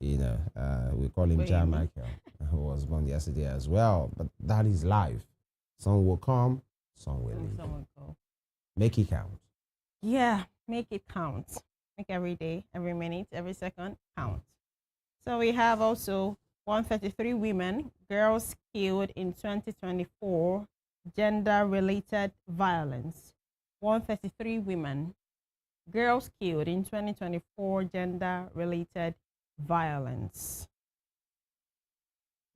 We call him John Michael, who was born yesterday as well. But that is life. Some will come, some will leave. Some will go. Make it count. Yeah, make it count. Make every day, every minute, every second count. So we have also 133 women, girls killed in 2024, gender-related violence. 133 women, girls killed in 2024, gender-related violence.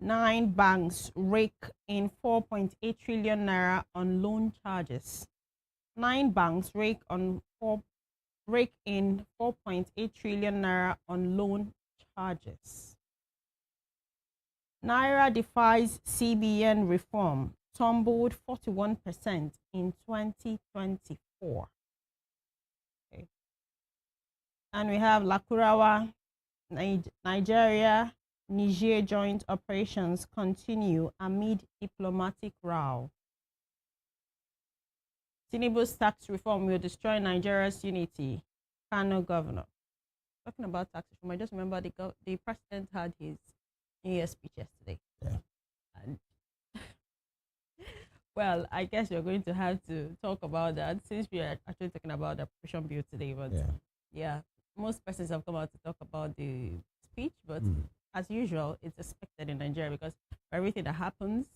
9 banks rake in 4.8 trillion naira on loan charges. 9 banks rake in 4.8 trillion naira on loan charges. Naira defies CBN reform, tumbled 41% in 2024. Okay. And we have Lakurawa, Nigeria, Niger joint operations continue amid diplomatic row. Tinubu's tax reform will destroy Nigeria's unity, Kano governor. Talking about tax reform, I just remember the president had his New Year's speech yesterday. Yeah. And well, I guess you're going to have to talk about that since we are actually talking about the appropriation bill today. But yeah, most persons have come out to talk about the speech, but as usual, it's expected in Nigeria because everything that happens,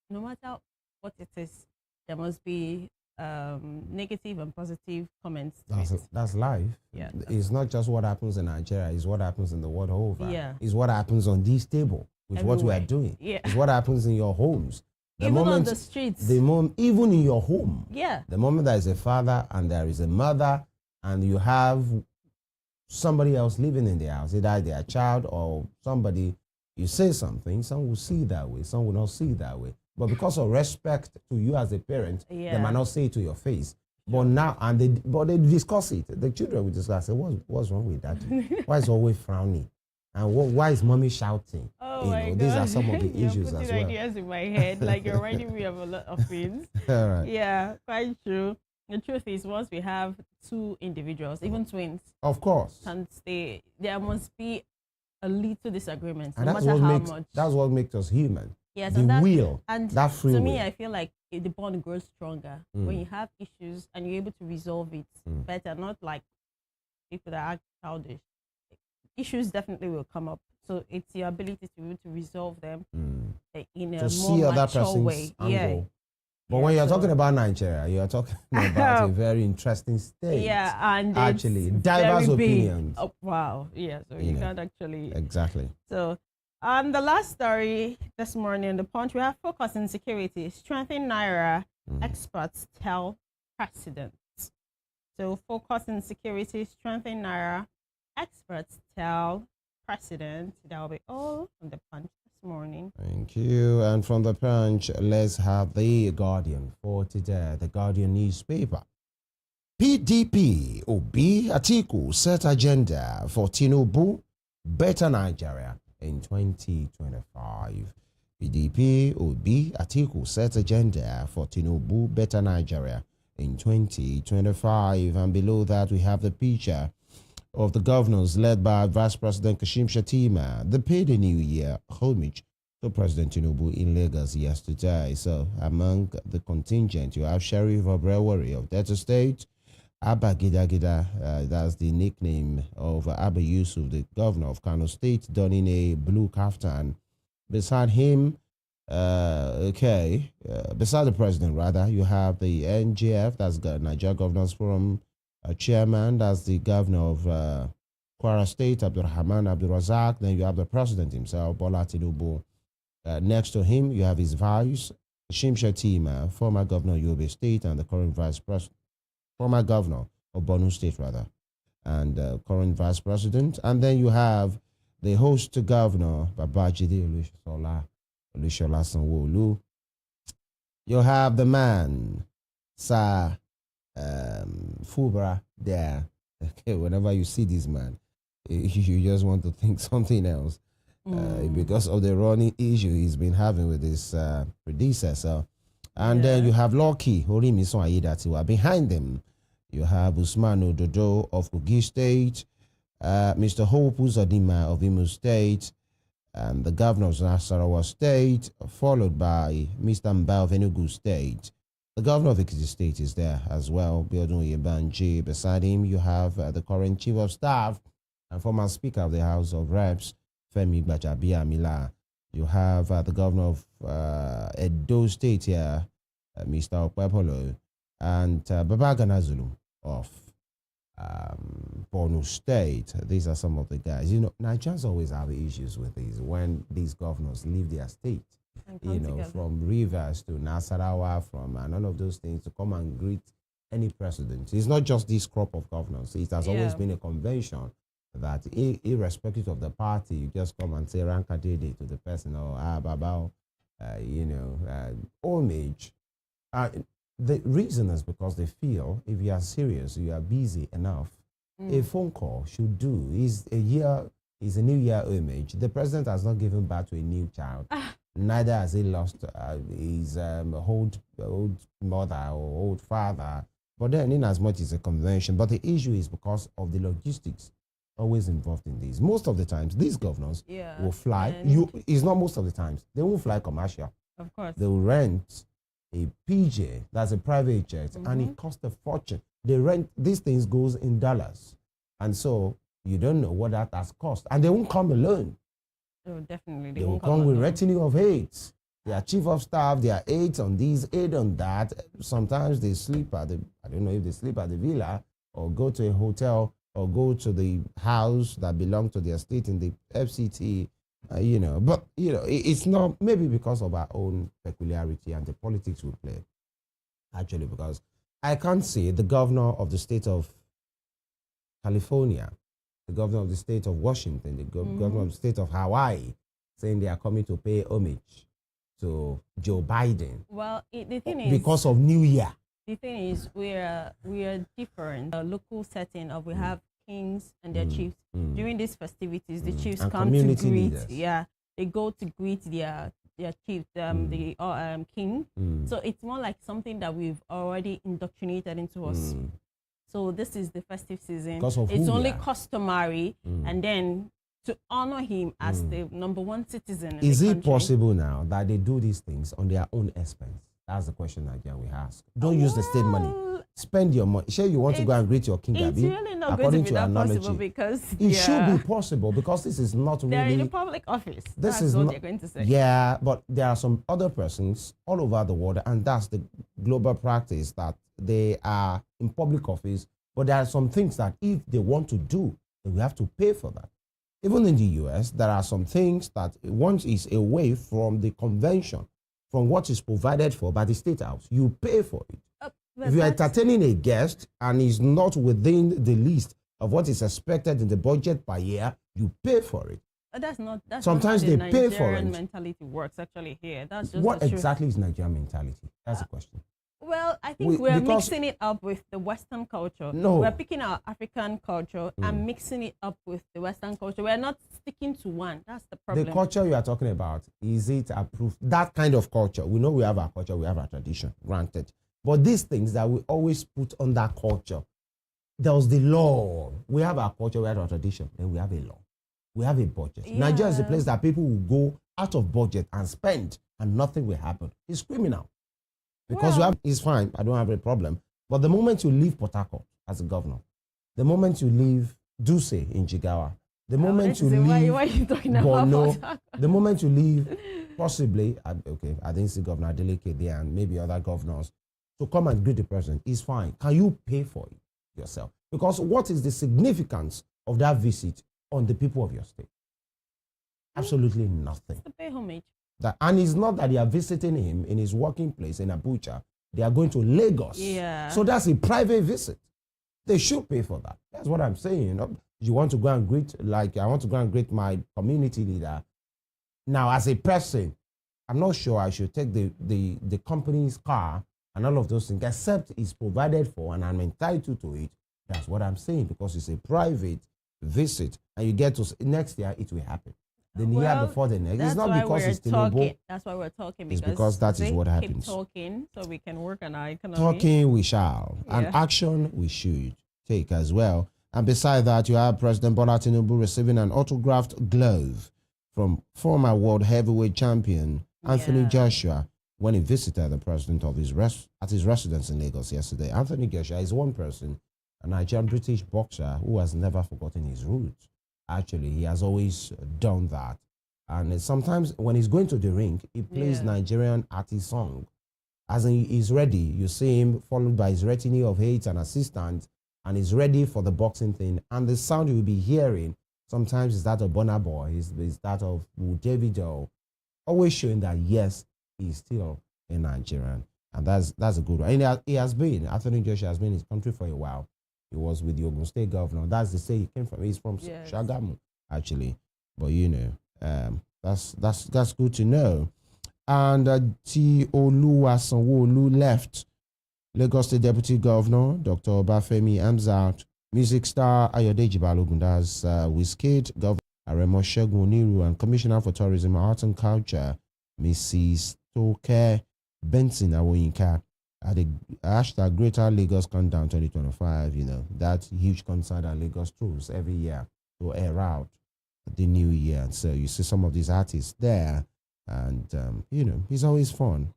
no matter what it is, there must be negative and positive comments. That's life. Yeah, it's not just what happens in Nigeria, it's what happens in the world over. Yeah. It's what happens on this table with Everywhere. what we are doing. Yeah. It's what happens in your homes. Even on the streets. Even in your home. Yeah. The moment there is a father and there is a mother and you have somebody else living in the house, either their child or somebody, you say something, some will see it that way, some will not see it that way. But because of respect to you as a parent, they might not say it to your face. But now, but they discuss it. The children will discuss, say, what's wrong with that? Why is always frowning? And why is mommy shouting? Oh my God. These are some of the issues You're as putting well. ideas in my head, like you're reminding me of a lot of things. All right. Yeah, quite true. The truth is, once we have two individuals, even twins, of course, and there must be a little disagreement, and no matter how much. That's what makes us human. Yes, the will, and that free will. To me, I feel like the bond grows stronger when you have issues and you're able to resolve it better, not like people that act childish. Issues definitely will come up. So it's your ability to be able to resolve them in a more mature way. Angle. Yeah. But when you're talking about Nigeria, you're talking about a very interesting state. Yeah, and actually diverse opinions. Oh, wow. Yeah, so you can't actually. Exactly. So the last story this morning in the Punch, we have focus on security, strengthen Naira, experts tell president. So focus on security, strengthen Naira, experts tell president. That will be all from the Punch this morning. Thank you. And from the Punch, let's have the Guardian for today, the Guardian newspaper. PDP, Obi, Atiku set agenda for Tinubu, better Nigeria in 2025. PDP, Obi, Atiku set agenda for Tinubu, better Nigeria in 2025. And below that, we have the picture of the governors led by Vice President Kashim Shettima. They paid a New Year homage to President Tinubu in Lagos yesterday. So among the contingent, you have Sheriff Obrewari of Delta State, Abba Gida Gida, that's the nickname of Abba Yusuf, the governor of Kano State, donning a blue kaftan. Beside him, beside the president rather, you have the NGF, that's the Nigeria Governors Forum chairman, that's the governor of Kwara State, Abdurrahman Abdurrazak. Then you have the president himself, Bola Tinubu. Next to him, you have his vice, Kashim Shettima, former governor of Yobe State and the current vice president, former governor of Borno State rather, and current vice president. And then you have the host governor, Babajide Olusola Sanwo-Olu. You have the man, Sir Fubra there. Okay, whenever you see this man, you just want to think something else because of the running issue he's been having with his predecessor. And then you have Lucky Horimison Aiyedatiwa. Behind them, you have Usman Ododo of Kogi State. Mr. Hope Uzodinma of Imo State, and the governor of Nasarawa State, followed by Mr. Mba of Enugu State. The governor of Ekiti State is there as well, Biodun Yebanji. Beside him, you have the current chief of staff and former speaker of the House of Reps, Femi Gbajabiamila. You have the governor of Edo State here, Mr. Okwepolo, and Babagana Zulu of Borno State. These are some of the guys. You know, Nigerians always have issues with these when these governors leave their state. You know, together. From Rivers to Nasarawa, from and all of those things to come and greet any president. It's not just this crop of governors. It has always been a convention that irrespective of the party, you just come and say Ranka Dede to the person or Babao, homage. The reason is because they feel if you are serious, you are busy enough, a phone call should do. Is a new year homage. The president has not given birth to a new child. Neither has he lost his old mother or old father. But then, in as much as a convention, but the issue is because of the logistics always involved in these. Most of the times, these governors will fly. It's not most of the times. They won't fly commercial. Of course. They will rent a PJ, that's a private jet, and it costs a fortune. They rent, these things goes in dollars. And so you don't know what that has cost. And they won't come alone. Oh, definitely. They will come with retinue of aides. They are chief of staff, they are aides on these, aid on that. Sometimes they sleep at I don't know if they sleep at the villa or go to a hotel or go to the house that belongs to their state in the FCT, But, it's not, maybe because of our own peculiarity and the politics we play. Actually, because I can't see the governor of the state of California, the governor of the state of Washington, the governor of the state of Hawaii, saying they are coming to pay homage to Joe Biden. Well, the thing is, because of New Year. The thing is, we are different. A local setting of we have kings and their chiefs during these festivities. The chiefs and come to greet. Leaders. Yeah, they go to greet their chief, the king. So it's more like something that we've already indoctrinated into us. So this is the festive season. It's only customary, and then to honor him as the number one citizen. Is it possible now that they do these things on their own expense? That's the question Nigeria we ask. Don't use the state money. Spend your money. Sure, you want to go and greet your king, It's really not going to be that possible because it should be possible because this is not really. They're in a public office. This is what they're going to say. Yeah, but there are some other persons all over the world, and that's the global practice that they are in public office. But there are some things that if they want to do, then we have to pay for that. Even in the US, there are some things that once is away from the convention, from what is provided for by the State House, you pay for it. If you are entertaining a guest and is not within the list of what is expected in the budget per year, you pay for it. That's sometimes not how they pay for it. Nigerian mentality works actually here. That's just what exactly is Nigerian mentality? That's the question. Well, I think we're mixing it up with the Western culture. No. We're picking our African culture and mixing it up with the Western culture. We're not sticking to one. That's the problem. The culture you are talking about, is it approved? That kind of culture. We know we have our culture, we have our tradition, granted. But these things that we always put on that culture, there was the law. We have our culture, we have our tradition, then we have a law. We have a budget. Yeah. Nigeria is a place that people will go out of budget and spend and nothing will happen. It's criminal. Because it's fine, I don't have a problem. But the moment you leave Port Harcourt as a governor, the moment you leave Duse in Jigawa, the moment you leave why are you talking Borno, the moment you leave, possibly, I didn't see Governor Adeleke there and maybe other governors, to come and greet the president is fine. Can you pay for it yourself? Because what is the significance of that visit on the people of your state? Absolutely nothing. To pay homage. And it's not that they are visiting him in his working place in Abuja. They are going to Lagos. Yeah. So that's a private visit. They should pay for that. That's what I'm saying. You want to go and greet, like I want to go and greet my community leader. Now, as a person, I'm not sure I should take the company's car and all of those things, except it's provided for and I'm entitled to it. That's what I'm saying, because it's a private visit. And you get to, next year, it will happen. The year before the next. It's not because it's Tinubu. That's why we're talking. It's because that is what happens. Keep talking so we can work on our economy. Talking we shall. Yeah. And action we should take as well. And beside that, you have President Bola Tinubu receiving an autographed glove from former world heavyweight champion Anthony Joshua when he visited the president of at his residence in Lagos yesterday. Anthony Joshua is one person, a Nigerian British boxer who has never forgotten his roots. Actually, he has always done that. And sometimes when he's going to the ring, he plays Nigerian artist song. As he's ready, you see him followed by his retinue of aides and assistants, and he's ready for the boxing thing. And the sound you will be hearing sometimes is that of Burna Boy, is that of Davido, always showing that yes, he's still a Nigerian. And that's a good one. And he has been, Anthony Joshua has been in his country for a while. He was with the Ogun State governor. That's the state he came from. He's from Shagamu, actually. But that's good to know. And T. Oluwa Sanwo-Olu left. Lagos State Deputy Governor Dr. Obafemi Hamzat, music star Ayodeji Balogun, that's Wizkid, Governor Aremo Segun Oniru, and Commissioner for Tourism, Arts and Culture, Mrs. Toke Benson Awoyinka, at the hashtag Greater Lagos Countdown 2025. That huge concert that Lagos throws every year to air out the new year. And so you see some of these artists there, and it's always fun.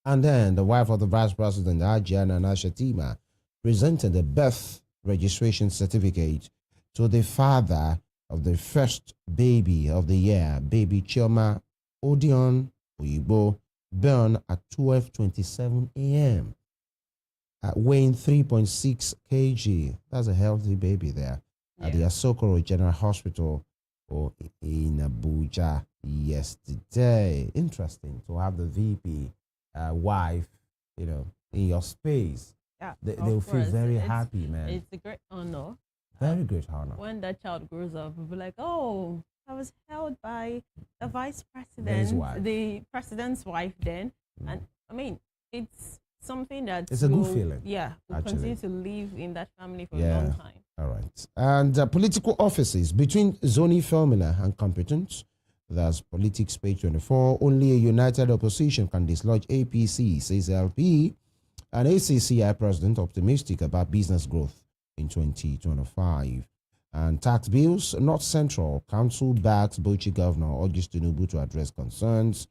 And then the wife of the Vice President, Ajiana Nashatima, presented a birth registration certificate to the father of the first baby of the year, baby Chioma Odion Oyibo, born at 12:27 a.m., weighing 3.6 kg. That's a healthy baby there at the Asokoro General Hospital in Abuja yesterday. Interesting to have the VP wife, in your space. Yeah, they'll feel very happy, man. It's a great honor. Very great honor. When that child grows up, we'll be like, oh, I was held by the vice president, the president's wife then. And I mean, it's something that it's a good feeling. Yeah, we'll continue to live in that family for a long time. All right. And political offices between zoning formula and competence. That's Politics page 24. Only a united opposition can dislodge APC, says LP. And ACCI president optimistic about business growth in 2025. And tax bills, not central. Council backs Bauchi governor urges Tinubu to address concerns.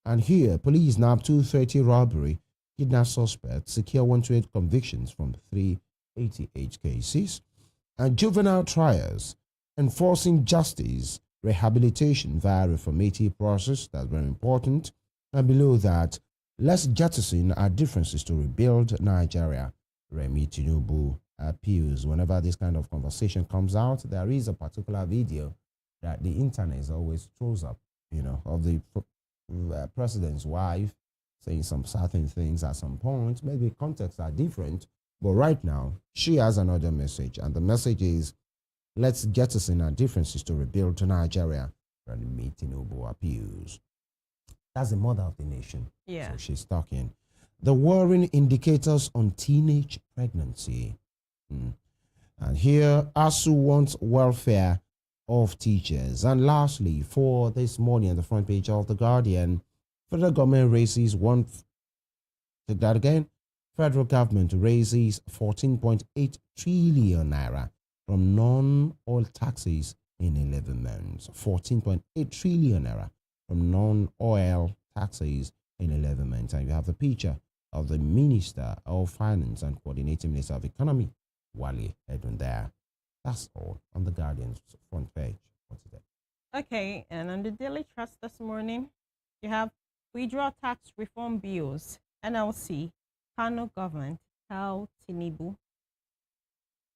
And here, police nab 230 robbery, kidnap suspects, secure 128 convictions from 388 cases. And juvenile trials, enforcing justice, rehabilitation via reformative process. That's very important. And below that, let's jettison our differences to rebuild Nigeria. Remi Tinubu appeals. Whenever this kind of conversation comes out, there is a particular video that the internet always throws up, of the president's wife saying some certain things at some point. Maybe contexts are different, but right now she has another message, and the message is, let's jettison our differences to rebuild Nigeria. Remi Tinubu appeals. That's the mother of the nation. Yeah. So she's talking. The worrying indicators on teenage pregnancy. And here, ASU wants welfare of teachers. And lastly, for this morning on the front page of The Guardian, federal government raises take that again. Federal government raises 14.8 trillion naira from non-oil taxes in 11 months. 14.8 trillion naira from non-oil taxes in 11 months. And you have the picture of the Minister of Finance and Coordinating Minister of Economy, Wale Edun there. That's all on the Guardian's front page for today. Okay, and on the Daily Trust this morning, you have withdraw tax reform bills, NLC, Kano government, tell Tinubu.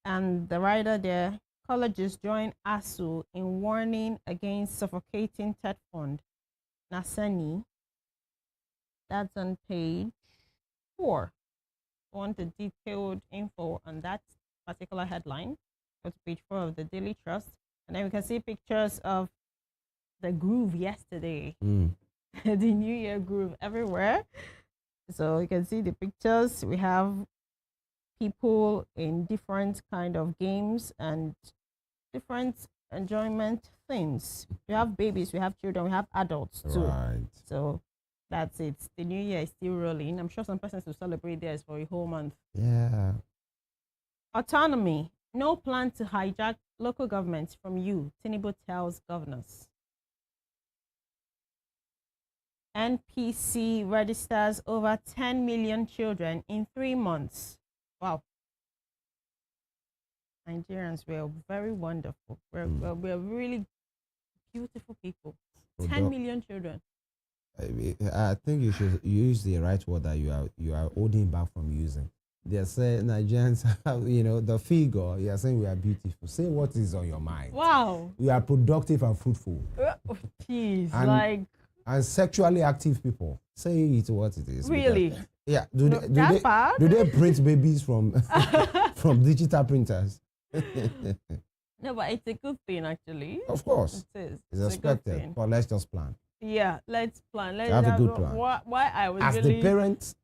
And the writer there, colleges join ASU in warning against suffocating TED fund. Nasani, that's on page 4. Want the detailed info on that particular headline, go to page 4 of the Daily Trust, and then we can see pictures of the groove yesterday. The New Year groove everywhere. So you can see the pictures. We have people in different kind of games and different enjoyment things. We have babies, we have children, we have adults too. Right. So that's it. The New Year is still rolling. I'm sure some persons will celebrate theirs for a whole month. Yeah. Autonomy. No plan to hijack local governments from you, Tinubu tells governors. NPC registers over 10 million children in 3 months. Wow. Nigerians, we're very wonderful. We're really beautiful people. 10 million children. I think you should use the right word that you are holding back from using. They say Nigerians have, the figure. You are saying we are beautiful. Say what is on your mind. Wow. We are productive and fruitful. Jeez, and sexually active people. Say it what it is. Really? Because, yeah. Do they print babies from from digital printers? No, but it's a good thing actually. Of course. It is. It's expected. But let's just plan. Yeah, let's plan. Let's have a good plan. Why I was as the parents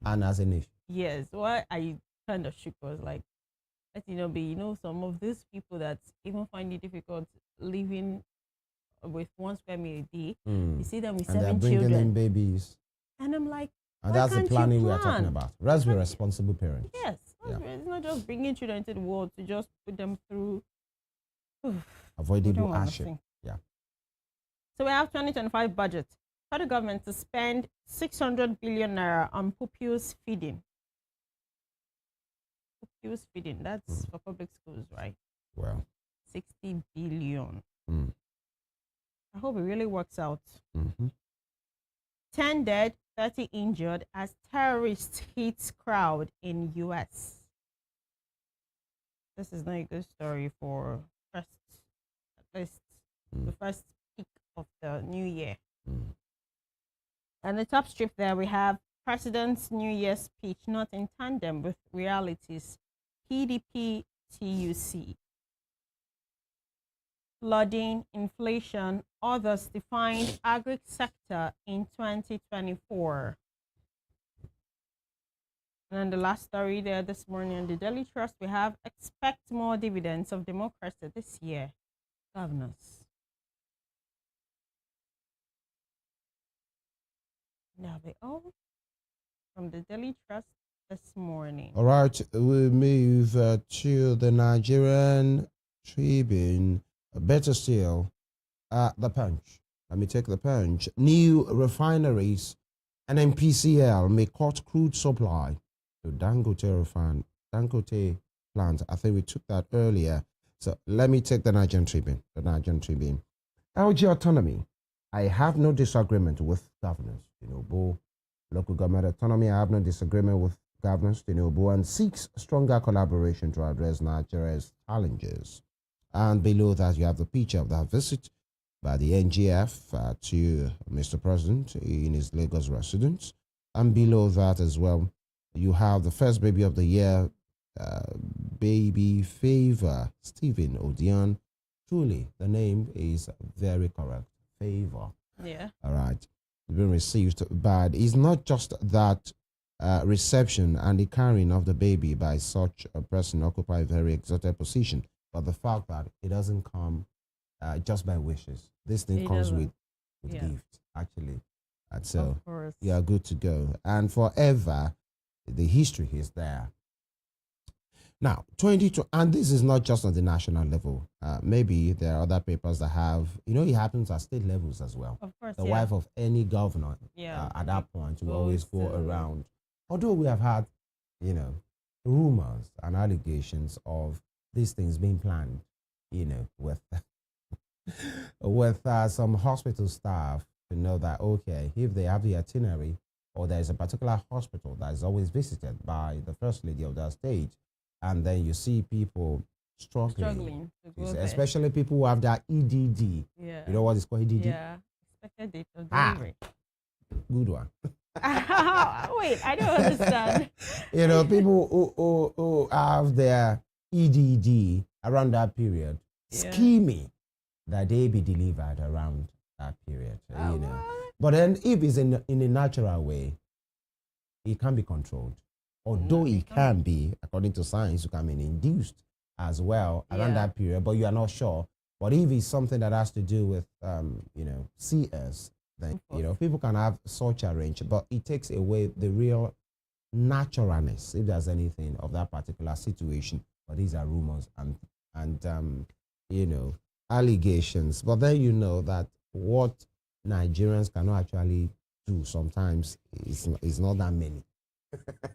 and as a nation. Yes, why I kind of shook was like, let some of these people that even find it difficult living with 1 square meal a day. You see them with and 7 bringing children, in babies. and I'm like, and that's the planning we are talking about. Let's be responsible parents. Yes, it's not just bringing children into the world to just put them through avoidable hardship. Yeah. So we have 2025 budget. Federal government to spend 600 billion naira on pupils feeding. Pupils feeding, that's for public schools, right? Well, 60 billion. I hope it really works out. 10 dead, 30 injured as terrorist hits crowd in US. This is not a good story for at least the first peak of the new year. And the top strip there, we have President's New Year speech not in tandem with realities. PDP TUC. Flooding, inflation, others defined agri sector in 2024. And then the last story there this morning on the Daily Trust, we have expect more dividends of democracy this year. Governors. Now they all from the Daily Trust this morning. All right, we move to the Nigerian Tribune. Better still, the Punch. Let me take the Punch. New refineries and MPCL may cut crude supply to Dangote plant. I think we took that earlier. So let me take the Nigerian Tribune. The Nigerian Tribune. LG autonomy. I have no disagreement with governors. Tinubu, local government autonomy. I have no disagreement with governors. Tinubu, and seeks stronger collaboration to address Nigeria's challenges. And below that, you have the picture of that visit by the NGF to Mr. President in his Lagos residence. And below that as well, you have the first baby of the year, baby Favor, Stephen Odion. Truly, the name is very correct. Favor. Yeah. All right. It's been received, but it's not just that reception and the carrying of the baby by such a person occupy a very exalted position, but the fact that it doesn't come just by wishes. This thing comes with gifts, actually. And so you are good to go. And forever, the history is there. Now, 22, and this is not just on the national level. Maybe there are other papers that have, it happens at state levels as well. Of course, the wife of any governor at that point will always go around. Although we have had, rumors and allegations of these things being planned, with with some hospital staff to know that, okay, if they have the itinerary or there's a particular hospital that is always visited by the first lady of that state, and then you see people struggling especially people who have that EDD. Yeah. You know what is called EDD? Yeah. Expected date of delivery. Good one. Wait, I don't understand. People who have their EDD around that period, scheming that they be delivered around that period. But then if it's in a natural way, it can be controlled. Although it can be, according to science, you can be induced as well around that period, but you are not sure. But if it's something that has to do with, CS, then, people can have such a range, but it takes away the real naturalness, if there's anything, of that particular situation. but these are rumors and you know, allegations. But then you know that what Nigerians cannot actually do sometimes is not that many.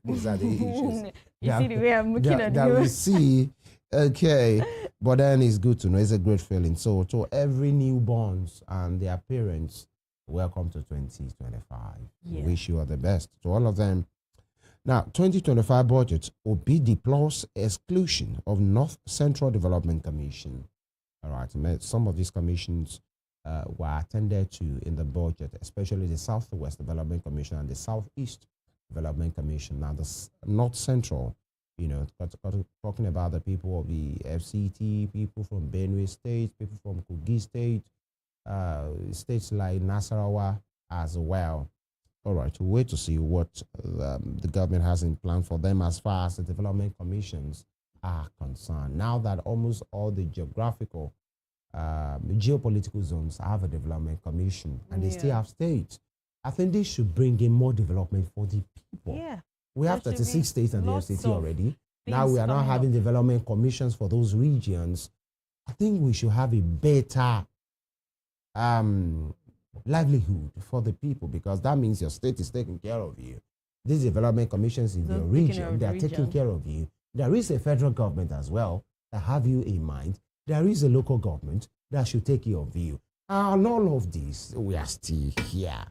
These are the issues. You see the way I'm looking at that you. we see. Okay, but then it's good to know. It's a great feeling. So to every newborns and their parents, welcome to 2025. Yeah. Wish you all the best to all of them. Now, 2025 budget Obi deplores exclusion of North Central Development Commission. All right, some of these commissions were attended to in the budget, especially the Southwest Development Commission and the Southeast Development Commission. Now, the North Central, you know, talking about the people of the FCT, people from Benue State, people from Kogi State, states like Nasarawa as well. All right, we'll wait to see what the government has in plan for them as far as the development commissions are concerned. Now that almost all the geographical, geopolitical zones have a development commission and they still have states, I think they should bring in more development for the people. Yeah. We have 36 states and the FCT already. Now we are now having development commissions for those regions. I think we should have a better livelihood for the people, because that means your state is taking care of you. These development commissions in your region, they are taking care of you. There is a federal government as well that have you in mind. There is a local government that should take care of you. And all of this, we are still here.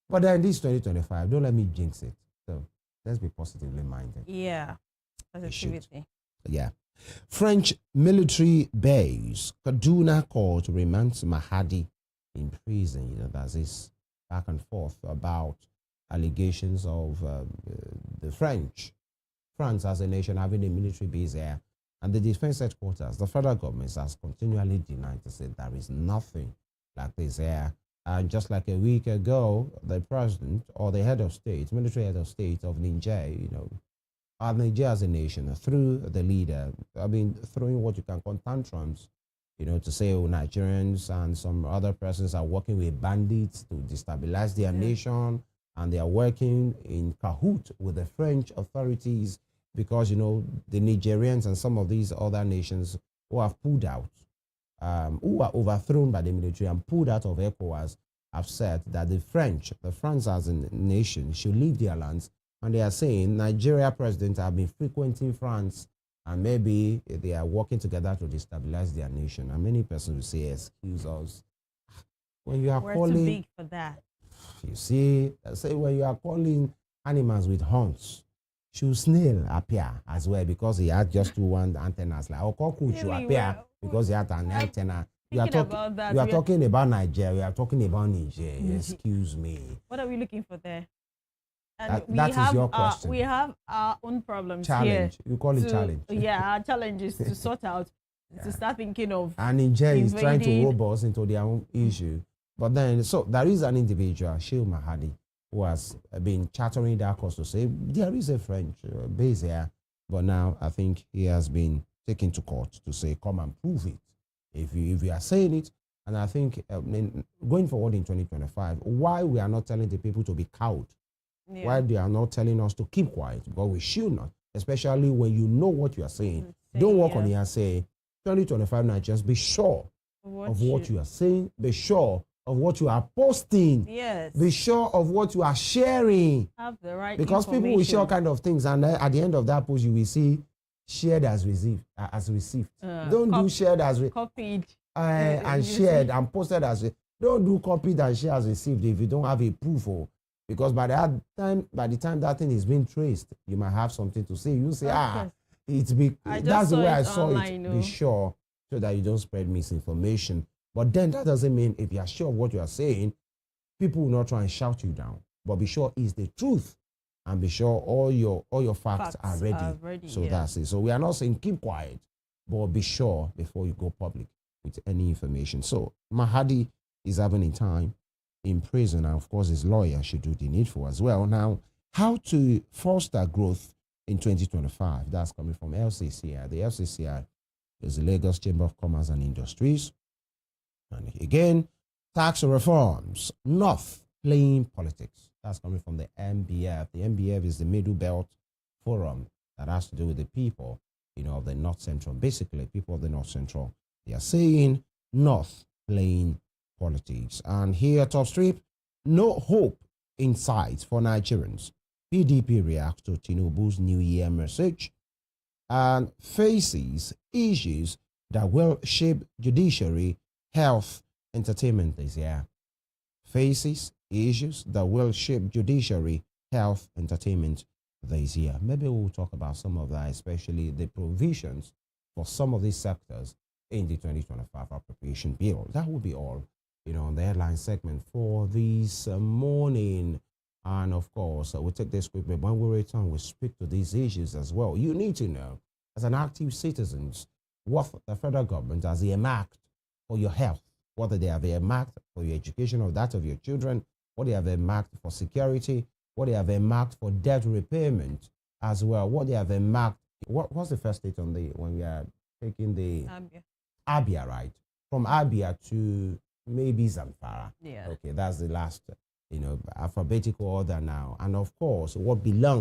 But then this 2025, don't let me jinx it. So let's be positively minded. Yeah. Positivity. Yeah. French military base, Kaduna court remands Mahadi in prison. You know, there's this back and forth about allegations of the France as a nation having a military base there. And the defense headquarters, the federal government has continually denied to say there is nothing like this here. And just like a week ago, the president or the head of state, military head of state of Niger, you know, Niger as a nation, through the leader, I mean, throwing what you can call tantrums, you know, to say, oh, Nigerians and some other persons are working with bandits to destabilize their nation, and they are working in cahoot with the French authorities because, you know, the Nigerians and some of these other nations who have pulled out, who are overthrown by the military and pulled out of ECOWAS, have said that the France as a nation should leave their lands. And they are saying Nigeria presidents have been frequenting France and maybe they are working together to destabilize their nation. And many persons will say, excuse us. When you are We're too big for that. You see, say when you are calling animals with horns, should snail appear as well because he had just one antennas? Like, cockroach should appear because he had an antenna. You are talking about Nigeria. You are talking about Niger. Excuse me. What are we looking for there? And that is your question. We have our own problems challenge. Here You call it challenge. Yeah, our challenge is to sort out, to start thinking of. And Niger is trying to rob us into their own issue. But then, so there is an individual, Sheil Mahadi, who has been chattering that cause to say there is a French base here. But now I think he has been taken to court to say, come and prove it. If you are saying it, and I think going forward in 2025, why we are not telling the people to be cowed? Yeah. Why they are not telling us to keep quiet? But we should not, especially when you know what you are saying. Don't walk on here and say, 2025 Nigerians, be sure of what you are saying. Be sure of what you are posting. Yes. Be sure of what you are sharing. Have the right because people will share kind of things, and at the end of that post, you will see shared as received. Don't do shared as copied and shared and posted as. Don't do copied and shared as received if you don't have a proof. Because by the time that thing is being traced, you might have something to say. You say, that's the way I saw it. Be sure so that you don't spread misinformation. But then that doesn't mean if you are sure of what you are saying, people will not try and shout you down. But be sure it's the truth, and be sure all your facts are ready. So that's it. So we are not saying keep quiet, but be sure before you go public with any information. So Mahadi is having a time in prison, and of course his lawyer should do the needful as well. Now, how to foster growth in 2025? That's coming from LCCI. The LCCI is the Lagos Chamber of Commerce and Industries. And again, tax reforms, North playing politics. That's coming from the MBF. The MBF is the Middle Belt Forum that has to do with the people. of the North Central. Basically, people of the North Central, they are saying North playing politics. And here, top strip, no hope in sight for Nigerians. PDP reacts to Tinubu's New Year message and faces issues that will shape judiciary, health, entertainment this year. Faces issues that will shape judiciary, health, entertainment this year. Maybe we'll talk about some of that, especially the provisions for some of these sectors in the 2025 appropriation bill. That will be all, on the headline segment for this morning. And of course, we'll take this quick, but when we return, we'll speak to these issues as well. You need to know, as an active citizen, what the federal government has earmarked for your health, what they have earmarked for your education or that of your children, what they have earmarked for security, what they have earmarked for debt repayment as well, what they have earmarked. What's the first state on when we are taking the Abia, right? From Abia to maybe Zamfara. Yeah. Okay, that's the last, alphabetical order now. And of course, what belongs